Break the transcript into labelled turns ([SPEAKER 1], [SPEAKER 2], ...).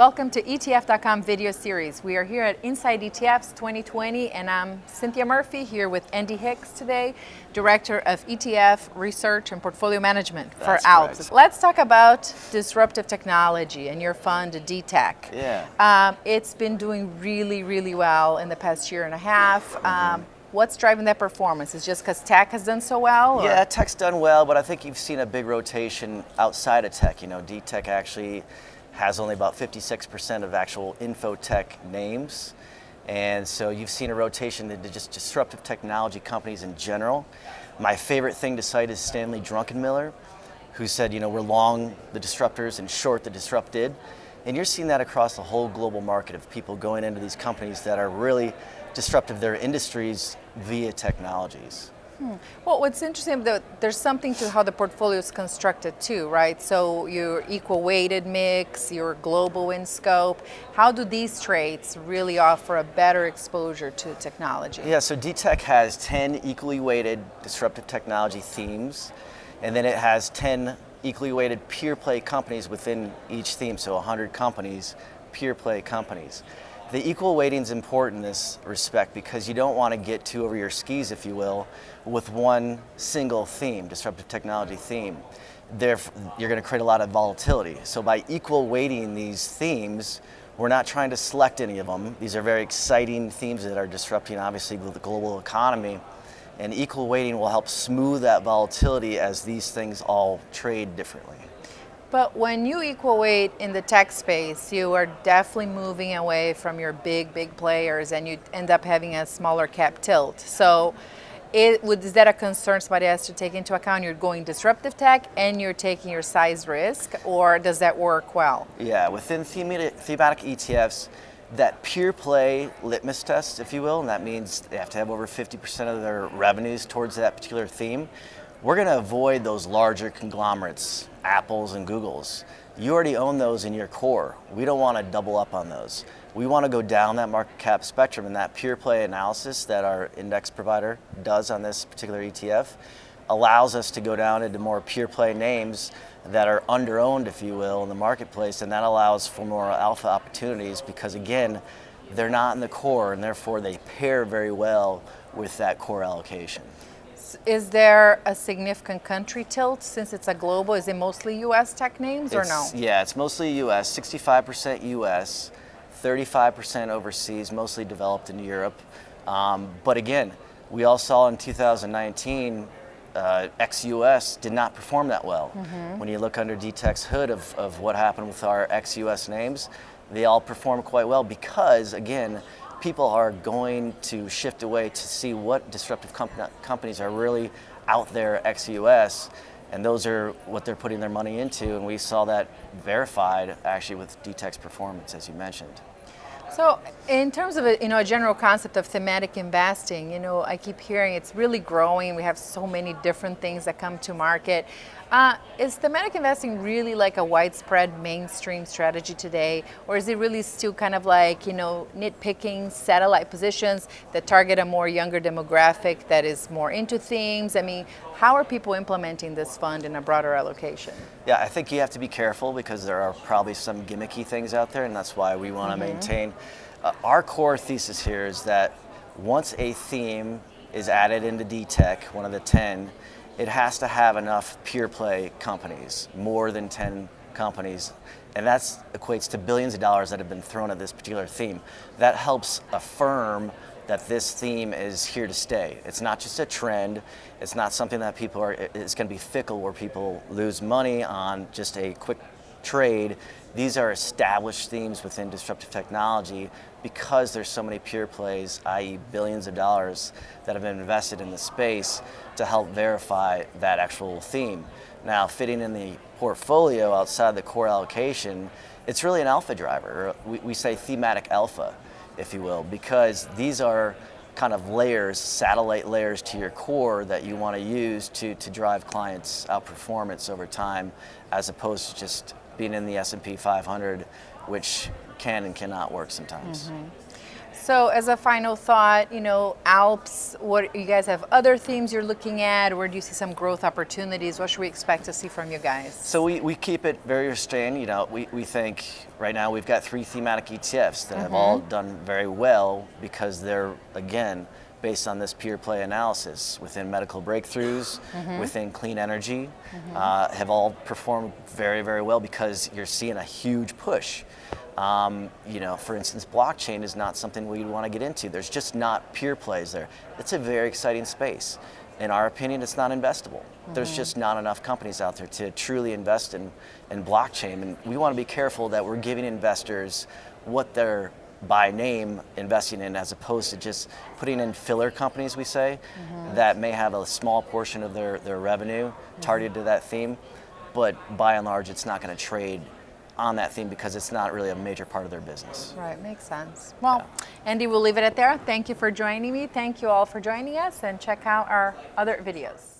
[SPEAKER 1] Welcome to ETF.com video series. We are here at Inside ETFs 2020 and I'm Cynthia Murphy here with Andy Hicks today, Director of ETF Research and Portfolio Management for ALPS.
[SPEAKER 2] Correct.
[SPEAKER 1] Let's talk about disruptive technology and your fund, DTEC.
[SPEAKER 2] Yeah.
[SPEAKER 1] It's been doing really well in the past year and a half. What's driving that performance? Is it just because tech has done so well? Or?
[SPEAKER 2] Yeah, tech's done well, but I think you've seen a big rotation outside of tech. You know, DTEC actually has only about 56% of actual info tech names. And so you've seen a rotation into just disruptive technology companies in general. My favorite thing to cite is Stanley Druckenmiller, who said, you know, we're long the disruptors and short the disrupted. And you're seeing that across the whole global market of people going into these companies that are really disruptive their industries via technologies.
[SPEAKER 1] Well, what's interesting, there's something to how the portfolio is constructed too, right? So your equal weighted mix, your global in scope. How do these traits really offer a better exposure to technology?
[SPEAKER 2] Yeah, so DTEC has 10 equally weighted disruptive technology themes, and then it has 10 equally weighted pure play companies within each theme, so 100 companies, pure play companies. The equal weighting is important in this respect because you don't want to get too over your skis, if you will, with one single theme, disruptive technology theme. Therefore, you're going to create a lot of volatility. So by equal weighting these themes, we're not trying to select any of them. These are very exciting themes that are disrupting, obviously, the global economy. And equal weighting will help smooth that volatility as these things all trade differently.
[SPEAKER 1] But when you equal weight in the tech space, you are definitely moving away from your big players and you end up having a smaller cap tilt. So is that a concern somebody has to take into account? You're going disruptive tech and you're taking your size risk, or does that work well?
[SPEAKER 2] Yeah, within thematic ETFs, that pure play litmus test, if you will, and that means they have to have over 50% of their revenues towards that particular theme. We're going to avoid those larger conglomerates, Apples and Googles. You already own those in your core. We don't want to double up on those. We want to go down that market cap spectrum, and that pure play analysis that our index provider does on this particular ETF allows us to go down into more pure play names that are under-owned, if you will, in the marketplace, and that allows for more alpha opportunities because, again, they're not in the core, and therefore they pair very well with that core allocation.
[SPEAKER 1] Is there a significant country tilt since it's a global? Is it mostly U.S. tech names or no?
[SPEAKER 2] Yeah, it's mostly U.S., 65% U.S., 35% overseas, mostly developed in Europe. But again, we all saw in 2019, ex-US did not perform that well. When you look under DTEC's hood of what happened with our ex-US names, they all performed quite well because, again, people are going to shift away to see what disruptive companies are really out there ex-US, and those are what they're putting their money into, and we saw that verified actually with DTEC's performance, as you mentioned.
[SPEAKER 1] So in terms of a general concept of thematic investing, I keep hearing it's really growing. We have so many different things that come to market. Is thematic investing really like a widespread mainstream strategy today, or is it really still kind of like, nitpicking satellite positions that target a more younger demographic that is more into themes? I mean, how are people implementing this fund in a broader allocation?
[SPEAKER 2] Yeah, I think you have to be careful because there are probably some gimmicky things out there, and that's why we want to maintain. Our core thesis here is that once a theme is added into DTEC, one of the 10, it has to have enough pure play companies, more than 10 companies, and that equates to billions of dollars that have been thrown at this particular theme. That helps affirm that this theme is here to stay. It's not just a trend. It's not something that it's going to be fickle where people lose money on just a quick trade. These are established themes within disruptive technology because there's so many pure plays, i.e. billions of dollars that have been invested in the space to help verify that actual theme. Now, fitting in the portfolio outside the core allocation, it's really an alpha driver. We say thematic alpha, if you will, because these are kind of layers, satellite layers to your core that you want to use to drive clients' outperformance over time, as opposed to just being in the S&P 500, which can and cannot work sometimes.
[SPEAKER 1] So as a final thought, you know, ALPS, what you guys have other themes you're looking at? Where do you see some growth opportunities? What should we expect to see from you guys?
[SPEAKER 2] So we keep it very restrained. You know, we think right now we've got 3 thematic ETFs that have all done very well because they're, again, based on this pure play analysis within medical breakthroughs, within clean energy, have all performed very, very well because you're seeing a huge push. You know, for instance, blockchain is not something we'd want to get into. There's just not pure plays there. It's a very exciting space. In our opinion, it's not investable. There's just not enough companies out there to truly invest in blockchain. And we want to be careful that we're giving investors what they're by name investing in, as opposed to just putting in filler companies, we say, that may have a small portion of their revenue targeted to that theme. But by and large, it's not going to trade on that theme because it's not really a major part of their business.
[SPEAKER 1] Right, makes sense. Well, Andy, we'll leave it at there. Thank you for joining me. Thank you all for joining us, and check out our other videos.